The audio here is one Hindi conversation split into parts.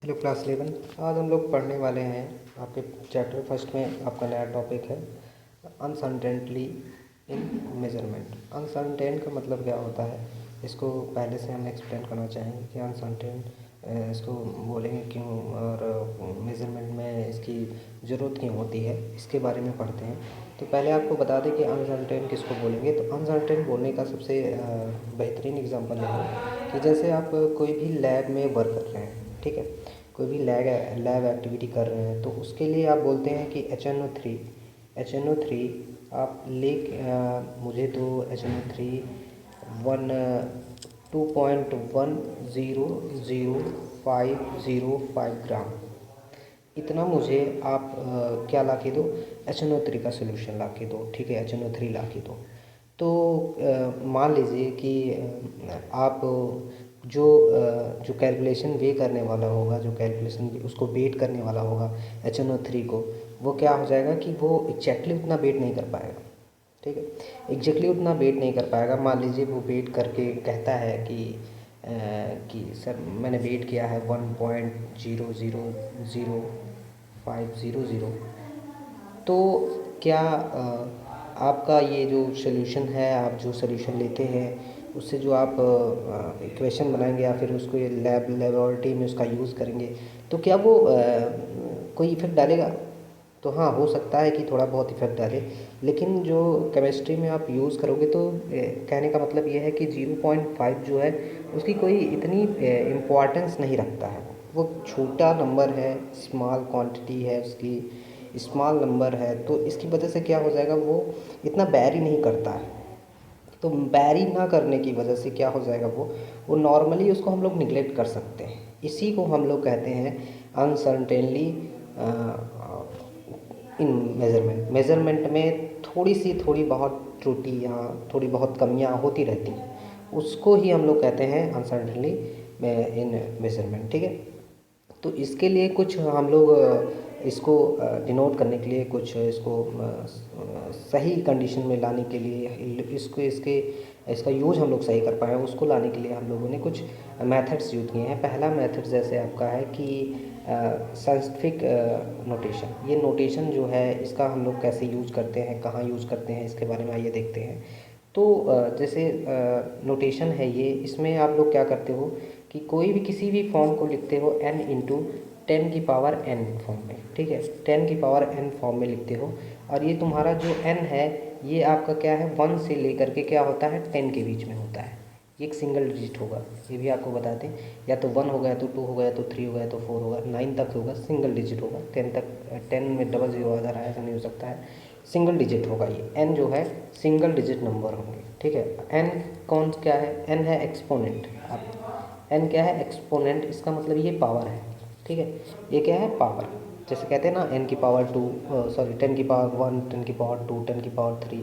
Hello class 11। आज हम लोग पढ़ने वाले हैं आपके चैप्टर फर्स्ट में। आपका नया टॉपिक है अनसर्टेनिटी इन मेजरमेंट। अनसर्टेन का मतलब क्या होता है, इसको पहले से हम एक्सप्लेन करना चाहेंगे कि अनसर्टेन इसको बोलेंगे क्यों और मेजरमेंट में इसकी ज़रूरत क्यों होती है, इसके बारे में पढ़ते हैं। तो पहले आपको बता दें कि अनसर्टेन किसको बोलेंगे। तो अनसर्टेन बोलने का सबसे बेहतरीन एग्जांपल है कि जैसे आप कोई भी लैब में वर्क कर रहे हैं, ठीक है, कोई भी लैब एक्टिविटी कर रहे हैं, तो उसके लिए आप बोलते हैं कि HNO3 आप मुझे तो HNO3 वन 2.1000505 ग्राम, इतना मुझे आप क्या ला के दो, HNO3 का सोल्यूशन ला के दो, ठीक है, HNO3 ला के दो। तो मान लीजिए कि आप जो कैलकुलेशन वे करने वाला होगा, जो कैलकुलेशन उसको वेट करने वाला होगा HNO3 को, वो क्या हो जाएगा कि वो एग्जैक्टली उतना वेट नहीं कर पाएगा, ठीक है, एग्जैक्टली उतना वेट नहीं कर पाएगा। मान लीजिए वो वेट करके कहता है कि सर मैंने वेट किया है 1.000500, तो क्या आपका ये जो सोल्यूशन है, आप जो सोल्यूशन लेते हैं उससे जो आप इक्वेशन बनाएंगे या फिर उसको ये लेबोरेटरी में उसका यूज़ करेंगे, तो क्या वो कोई इफ़ेक्ट डालेगा? तो हाँ, हो सकता है कि थोड़ा बहुत इफ़ेक्ट डाले, लेकिन जो केमिस्ट्री में आप यूज़ करोगे तो कहने का मतलब ये है कि 0.5 जो है उसकी कोई इतनी इम्पोर्टेंस नहीं रखता है। वो छोटा नंबर है, स्मॉल क्वांटिटी है उसकी, स्मॉल नंबर है, तो इसकी वजह से क्या हो जाएगा, वो इतना बैरी नहीं करता है। तो बैरी ना करने की वजह से क्या हो जाएगा, वो नॉर्मली उसको हम लोग निगलेक्ट कर सकते हैं। इसी को हम लोग कहते हैं अनसर्टेनली इन मेज़रमेंट में थोड़ी बहुत त्रुटियाँ, थोड़ी बहुत कमियाँ होती रहती हैं, उसको ही हम लोग कहते हैं अनसर्टेनली इन मेज़रमेंट, ठीक है। तो इसके लिए कुछ हम लोग इसको डिनोट करने के लिए, कुछ इसको सही कंडीशन में लाने के लिए, इसका यूज़ हम लोग सही कर पाएँ, उसको लाने के लिए हम लोगों ने कुछ मेथड्स यूज़ किए हैं। पहला मेथड जैसे आपका है कि साइंटिफिक नोटेशन। ये नोटेशन जो है इसका हम लोग कैसे यूज़ करते हैं, कहाँ यूज़ करते हैं, इसके बारे में आइए देखते हैं। तो जैसे नोटेशन है ये, इसमें आप लोग क्या करते हो कि कोई भी किसी भी फॉर्म को लिखते हो n इंटू 10⁻n फॉर्म में, ठीक है, 10⁻n फॉर्म में लिखते हो। और ये तुम्हारा जो n है ये आपका क्या है, 1 से लेकर के क्या होता है 10 के बीच में होता है। ये एक सिंगल डिजिट होगा, ये भी आपको बता दें, या तो 1 होगा, या तो 2 होगा, या तो 3 होगा, या तो 4 होगा, 9 तक होगा, सिंगल डिजिट होगा। 10 तक, 10 में डबल ज़ीरो आ जा रहा है, ऐसा नहीं हो सकता है, सिंगल डिजिट होगा। ये n जो है सिंगल डिजिट नंबर होंगे, ठीक है। n कौन क्या है, n है एक्सपोनेंट। अब n क्या है, एक्सपोनेंट, इसका मतलब ये पावर है, ठीक है, ये क्या है, पावर। जैसे कहते हैं ना n की पावर 2, सॉरी 10 की पावर 1, 10 की पावर 2, 10 की पावर 3,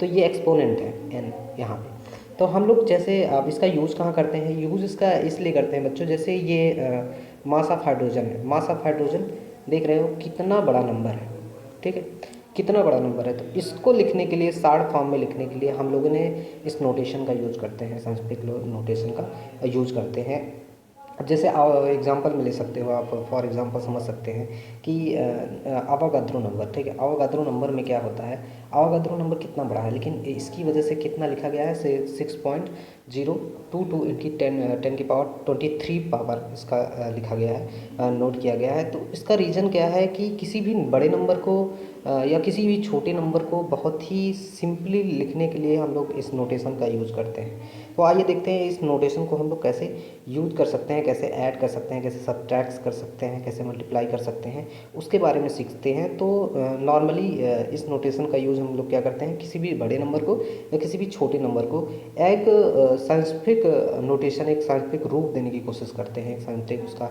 तो ये एक्सपोनेंट है n यहाँ पे। तो हम लोग जैसे अब इसका यूज़ कहाँ करते हैं, यूज़ इसका इसलिए करते हैं बच्चों, जैसे ये मास ऑफ हाइड्रोजन है, मास ऑफ हाइड्रोजन देख रहे हो कितना बड़ा नंबर है, ठीक है, कितना बड़ा नंबर है। तो इसको लिखने के लिए, शॉर्ट फॉर्म में लिखने के लिए हम लोगों ने इस नोटेशन का यूज़ करते हैं, साइंटिफिक नोटेशन का यूज़ करते हैं। अब जैसे एग्जांपल में ले सकते हो आप, फॉर एग्जांपल समझ सकते हैं कि अवोगाद्रो नंबर, ठीक है, अवोगाद्रो नंबर में क्या होता है, अवोगाद्रो नंबर कितना बड़ा है, लेकिन इसकी वजह से कितना लिखा गया है, 6.022 इनकी 10 की पावर 23 पावर इसका लिखा गया है, नोट किया गया है। तो इसका रीज़न क्या है कि किसी भी बड़े नंबर को या किसी भी छोटे नंबर को बहुत ही सिंपली लिखने के लिए हम लोग इस नोटेशन का यूज़ करते हैं। तो आइए देखते हैं इस नोटेशन को हम लोग कैसे यूज़ कर सकते हैं, कैसे ऐड कर सकते हैं, कैसे सब्ट्रैक्ट कर सकते हैं, कैसे मल्टीप्लाई कर सकते हैं, उसके बारे में सीखते हैं। तो नॉर्मली इस नोटेशन का यूज़ हम लोग क्या करते हैं, किसी भी बड़े नंबर को या किसी भी छोटे नंबर को एक साइंटिफिक नोटेशन, एक साइंटिफिक रूप देने की कोशिश करते हैं, एक साइंटिफिक उसका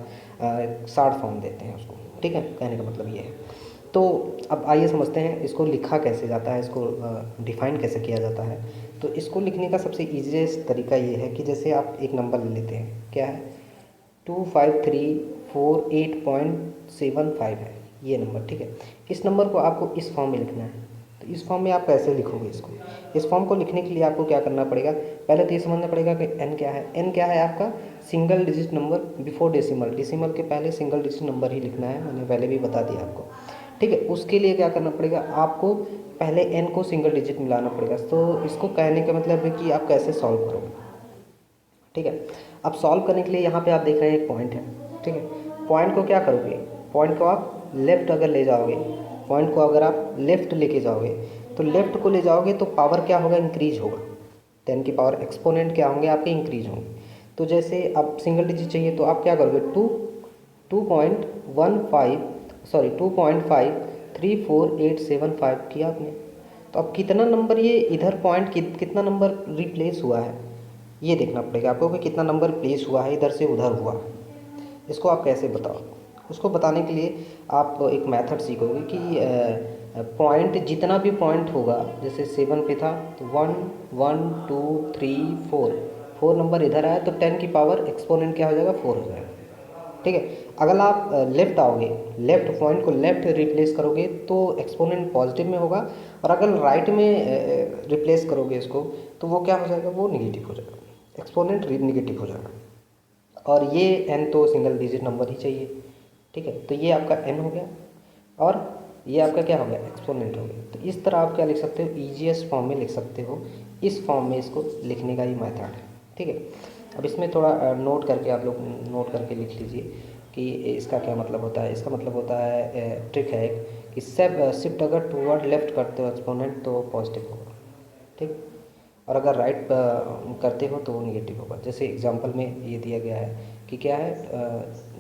शॉर्ट फॉर्म देते हैं उसको, ठीक है, कहने का मतलब ये है। तो अब आइए समझते हैं इसको लिखा कैसे जाता है, इसको डिफ़ाइन कैसे किया जाता है। तो इसको लिखने का सबसे ईजीएस्ट तरीका ये है कि जैसे आप एक नंबर ले लेते हैं, क्या है, 25348.75 है ये नंबर, ठीक है। इस नंबर को आपको इस फॉर्म में लिखना है, तो इस फॉर्म में आप कैसे लिखोगे इसको? इस फॉर्म को लिखने के लिए आपको क्या करना पड़ेगा, पहले तो ये समझना पड़ेगा कि n क्या है। n क्या है आपका single digit number before decimal, decimal के पहले सिंगल डिजिट नंबर ही लिखना है, मैंने पहले भी बता दिया आपको, ठीक है। उसके लिए क्या करना पड़ेगा, आपको पहले n को सिंगल डिजिट मिलाना पड़ेगा। तो इसको कहने का मतलब है कि आप कैसे सॉल्व करोगे, ठीक है। अब सॉल्व करने के लिए यहाँ पे आप देख रहे हैं एक पॉइंट है, ठीक है। पॉइंट को क्या करोगे, पॉइंट को आप लेफ़्ट अगर ले जाओगे, पॉइंट को अगर आप लेफ़्ट लेके जाओगे तो लेफ़्ट को ले जाओगे तो पावर क्या होगा, इंक्रीज होगा। 10 की पावर एक्सपोनेंट क्या होंगे आपके, इंक्रीज होंगे। तो जैसे अब सिंगल डिजिट चाहिए तो आप क्या करोगे, 2.34875 किया आपने। तो अब कितना नंबर ये इधर पॉइंट कितना नंबर रिप्लेस हुआ है ये देखना पड़ेगा आपको कि कितना नंबर प्लेस हुआ है इधर से उधर हुआ। इसको आप कैसे बताओ, उसको बताने के लिए आप एक मेथड सीखोगे कि पॉइंट जितना भी पॉइंट होगा, जैसे 7 पे था तो 1 1 2 3 4 नंबर इधर आया तो 10 की पावर एक्सपोनेंट क्या हो जाएगा, 4 हो जाएगा, ठीक है। अगर आप लेफ़्ट आओगे, लेफ़्ट पॉइंट को लेफ़्ट रिप्लेस करोगे तो एक्सपोनेंट पॉजिटिव में होगा, और अगर राइट में रिप्लेस करोगे इसको तो वो क्या हो जाएगा, वो निगेटिव हो जाएगा, एक्सपोनेंट निगेटिव हो जाएगा। और ये n तो सिंगल डिजिट नंबर ही चाहिए, ठीक है। तो ये आपका n हो गया और ये आपका क्या हो गया, एक्सपोनेंट हो गया। तो इस तरह आप क्या लिख सकते हो, ईजीएस्ट फॉर्म में लिख सकते हो। इस फॉर्म में इसको लिखने का ही मेथड है, ठीक है। अब इसमें थोड़ा नोट करके आप लोग नोट करके लिख लीजिए कि इसका क्या मतलब होता है। इसका मतलब होता है, ट्रिक है एक कि शिफ्ट अगर टूवर्ड लेफ्ट करते हो एक्सपोनेंट तो पॉजिटिव होगा, ठीक। और अगर राइट करते हो तो वो निगेटिव होगा। जैसे एग्जांपल में ये दिया गया है कि क्या है,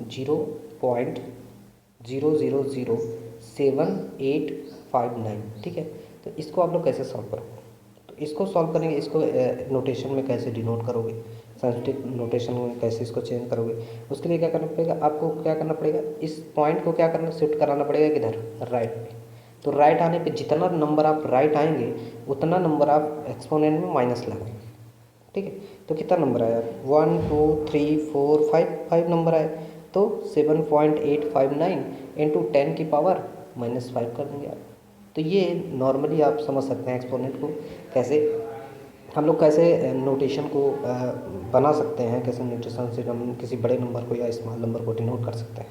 0.000789, ठीक है। तो इसको आप लोग कैसे सॉल्व करोगे, तो इसको सॉल्व करेंगे, इसको नोटेशन में कैसे डिनोट करोगे, साइंटिफिक नोटेशन में कैसे इसको चेंज करोगे। उसके लिए क्या करना पड़ेगा आपको, क्या करना पड़ेगा, इस पॉइंट को क्या करना, शिफ्ट कराना पड़ेगा किधर, राइट में। तो राइट आने पे जितना नंबर आप राइट आएंगे उतना नंबर आप एक्सपोनेंट में माइनस लगाएंगे, ठीक है। तो कितना नंबर आया, 1 2 3 4 5 नंबर आए। तो 7.859 इंटू 10 की पावर -5 कर देंगे आप। तो ये नॉर्मली आप समझ सकते हैं एक्सपोनेंट को कैसे, हम लोग कैसे नोटेशन को बना सकते हैं, कैसे नोटेशन से हम किसी बड़े नंबर को या स्मॉल नंबर को डिनोट कर सकते हैं,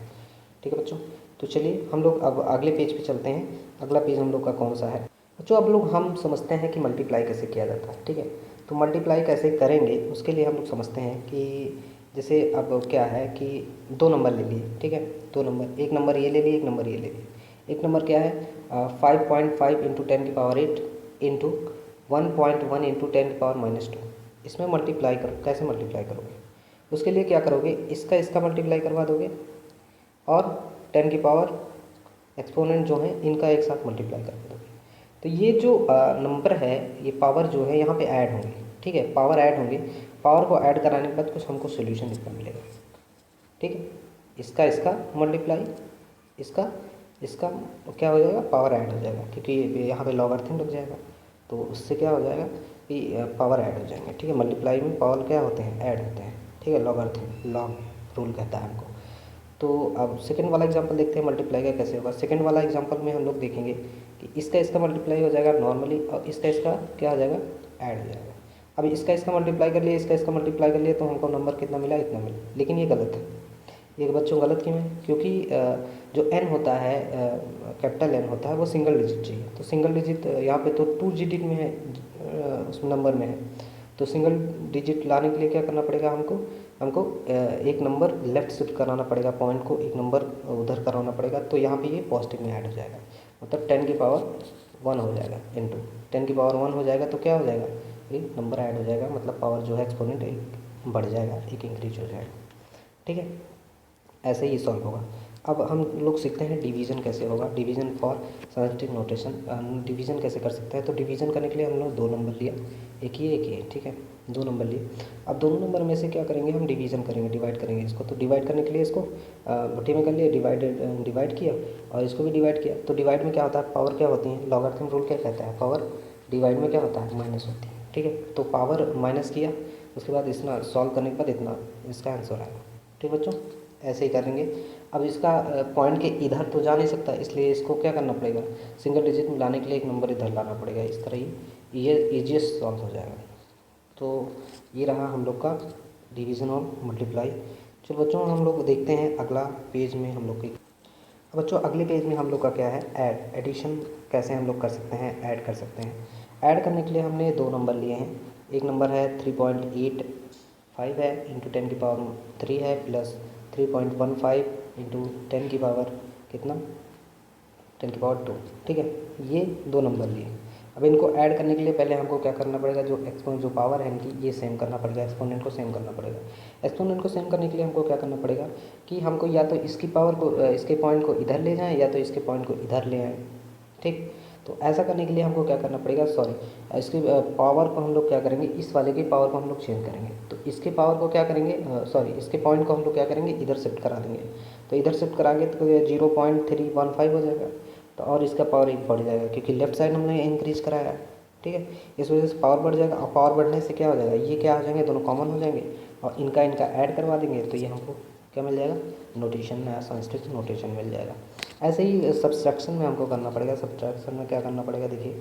ठीक है बच्चों। तो चलिए हम लोग अब अगले पेज पे चलते हैं। अगला पेज हम लोग का कौन सा है बच्चों, अब लोग हम समझते हैं कि मल्टीप्लाई कैसे किया जाता है, ठीक है। तो मल्टीप्लाई कैसे करेंगे उसके लिए हम लोग समझते हैं कि जैसे अब क्या है कि 2 नंबर ले लिए, ठीक है। 2 नंबर, एक नंबर ये ले लिए, एक नंबर ये ले लिए। एक नंबर क्या है, 5.5 इंटू 10 की पावर 8 इंटू 1.1 इंटू 10 की पावर -2। इसमें मल्टीप्लाई करो, कैसे मल्टीप्लाई करोगे, उसके लिए क्या करोगे, इसका मल्टीप्लाई करवा दोगे और 10 की पावर एक्सपोनेंट जो है इनका एक साथ मल्टीप्लाई कर दोगे। तो ये जो नंबर है, ये पावर जो है यहाँ पे ऐड होंगे, ठीक है। पावर ऐड होंगे, पावर को ऐड कराने के बाद कुछ हमको सोल्यूशन इसका मिलेगा, ठीक है। इसका मल्टीप्लाई, इसका क्या हो जाएगा, पावर ऐड हो जाएगा, क्योंकि यहाँ पे लॉगरिथम लग जाएगा। तो उससे क्या हो जाएगा कि पावर ऐड हो जाएंगे, ठीक है। मल्टीप्लाई में पावर क्या होते हैं, ऐड होते हैं, ठीक है। लॉगरिथम, लॉग रूल कहता है हमको। तो अब सेकंड वाला एग्जांपल देखते हैं मल्टीप्लाई का कैसे होगा। सेकंड वाला एग्जांपल में हम लोग देखेंगे कि इसका मल्टीप्लाई हो जाएगा नॉर्मली, और इसका क्या हो जाएगा, ऐड हो जाएगा। अब इसका मल्टीप्लाई कर लिया, इसका मल्टीप्लाई कर लिया, तो हमको नंबर कितना मिला, इतना मिला। लेकिन ये गलत है, ये बच्चों गलत क्यों है, क्योंकि जो n होता है, कैपिटल N होता है, वो सिंगल डिजिट चाहिए। तो सिंगल डिजिट यहाँ पे तो 2 डिजिट में है, उस नंबर में है। तो सिंगल डिजिट लाने के लिए क्या करना पड़ेगा हमको एक नंबर लेफ़्ट शिफ्ट कराना पड़ेगा, पॉइंट को एक नंबर उधर कराना पड़ेगा। तो यहाँ पे ये पॉजिटिव में ऐड हो जाएगा, मतलब 10 की पावर 1 हो जाएगा, इंटू 10 की पावर 1 हो जाएगा। तो क्या हो जाएगा, एक नंबर ऐड हो जाएगा, मतलब पावर जो है एक्सपोनेंट एक बढ़ जाएगा, एक इंक्रीज हो जाएगा, ठीक है। ऐसे ही सॉल्व होगा। अब हम लोग सीखते हैं डिवीज़न कैसे होगा, division for scientific notation. Division कैसे कर सकते हैं, तो डिवीज़न करने के लिए हम लोग 2 नंबर लिया, एक ये, ठीक है। 2 नंबर लिए। अब दोनों नंबर में से क्या करेंगे, हम डिवीज़न करेंगे, डिवाइड करेंगे इसको। तो डिवाइड करने के लिए इसको भट्टी में कर लिए, डिवाइड किया, और इसको भी डिवाइड किया। तो डिवाइड में क्या होता है, पावर क्या होती है, लॉगरिथम रूल क्या कहता है, पावर डिवाइड में क्या होता है, माइनस होती है, ठीक है। तो पावर माइनस किया, उसके बाद इतना सॉल्व करने के बाद इतना इसका आंसर आएगा, ठीक बच्चों। ऐसे ही करेंगे। अब इसका पॉइंट के इधर तो जा नहीं सकता, इसलिए इसको क्या करना पड़ेगा, सिंगल डिजिट में लाने के लिए एक नंबर इधर लाना पड़ेगा। इस तरह ही ये ईजीएस्ट सॉल्व हो जाएगा। तो ये रहा हम लोग का डिवीज़न और मल्टीप्लाई। चलो बच्चों हम लोग देखते हैं अगला पेज में हम लोग की। अब बच्चों अगले पेज में हम लोग का क्या है, एडिशन कैसे हम लोग कर सकते हैं, ऐड कर सकते हैं। ऐड करने के लिए हमने दो नंबर लिए हैं। एक नंबर है 3.85 है इंटू 10⁻³ है, प्लस 3.15 इंटू 10⁻, कितना, 10⁻²। ठीक है, ये दो नंबर लिए। अब इनको ऐड करने के लिए पहले हमको क्या करना पड़ेगा, जो एक्सपोनेंट जो पावर है इनकी ये सेम करना पड़ेगा, एक्सपोनेंट को सेम करना पड़ेगा। एक्सपोनेंट को सेम करने के लिए हमको क्या करना पड़ेगा कि हमको या तो इसकी पावर को इसके पॉइंट को इधर ले जाएं या तो इसके पॉइंट को इधर ले आएँ। ठीक, तो ऐसा करने के लिए हमको क्या करना पड़ेगा, सॉरी इसकी पावर को हम लोग क्या करेंगे, इस वाले की पावर को हम लोग चेंज करेंगे। तो इसके पावर को क्या करेंगे, सॉरी इसके पॉइंट को हम लोग क्या करेंगे, इधर शिफ्ट करा देंगे। तो इधर शिफ्ट कराएंगे तो 0.315 हो जाएगा। तो और इसका पावर एक बढ़ जाएगा क्योंकि लेफ्ट साइड हमने इंक्रीज़ कराया है। ठीक है, इस वजह से पावर बढ़ जाएगा। और पावर बढ़ने से क्या हो जाएगा, ये क्या हो जाएंगे, दोनों कॉमन हो जाएंगे और इनका इनका ऐड करवा देंगे तो ये हमको क्या मिल जाएगा, नोटेशन, नया संस्कृत नोटेशन मिल जाएगा। ऐसे ही सब्सट्रैक्शन में हमको करना पड़ेगा। सब्सट्रैक्शन में क्या करना पड़ेगा, देखिए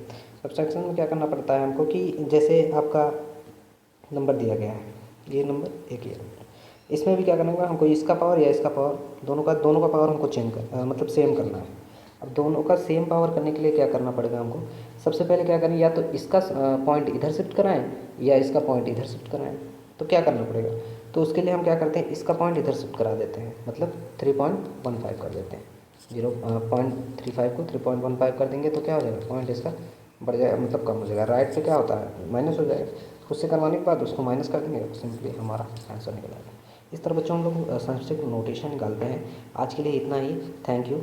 सब्सट्रैक्शन में क्या करना पड़ता है हमको कि जैसे आपका नंबर दिया गया है, ये नंबर एक, ये नंबर, इसमें भी क्या करना होगा हमको, इसका पावर या इसका पावर, दोनों का पावर हमको चेंज कर मतलब सेम करना है। अब दोनों का सेम पावर करने के लिए क्या करना पड़ेगा हमको, सबसे पहले क्या करें, या तो इसका पॉइंट इधर शिफ्ट कराएं या इसका पॉइंट इधर शिफ्ट कराएं। तो क्या करना पड़ेगा, तो उसके लिए हम क्या करते हैं, इसका पॉइंट इधर शिफ्ट करा देते हैं, मतलब 3.15 कर देते हैं। 0.35 को 3.15 कर देंगे तो क्या हो जाएगा, पॉइंट इसका बढ़ जाएगा, मतलब कम हो जाएगा। राइट पे क्या होता है, माइनस हो जाएगा। उससे करवाने के बाद उसको माइनस कर देंगे, सिंपली हमारा आंसर निकल आएगा। इस तरह बच्चों हम लोग संक्षिप्त नोटेशन निकालते हैं। आज के लिए इतना ही, थैंक यू।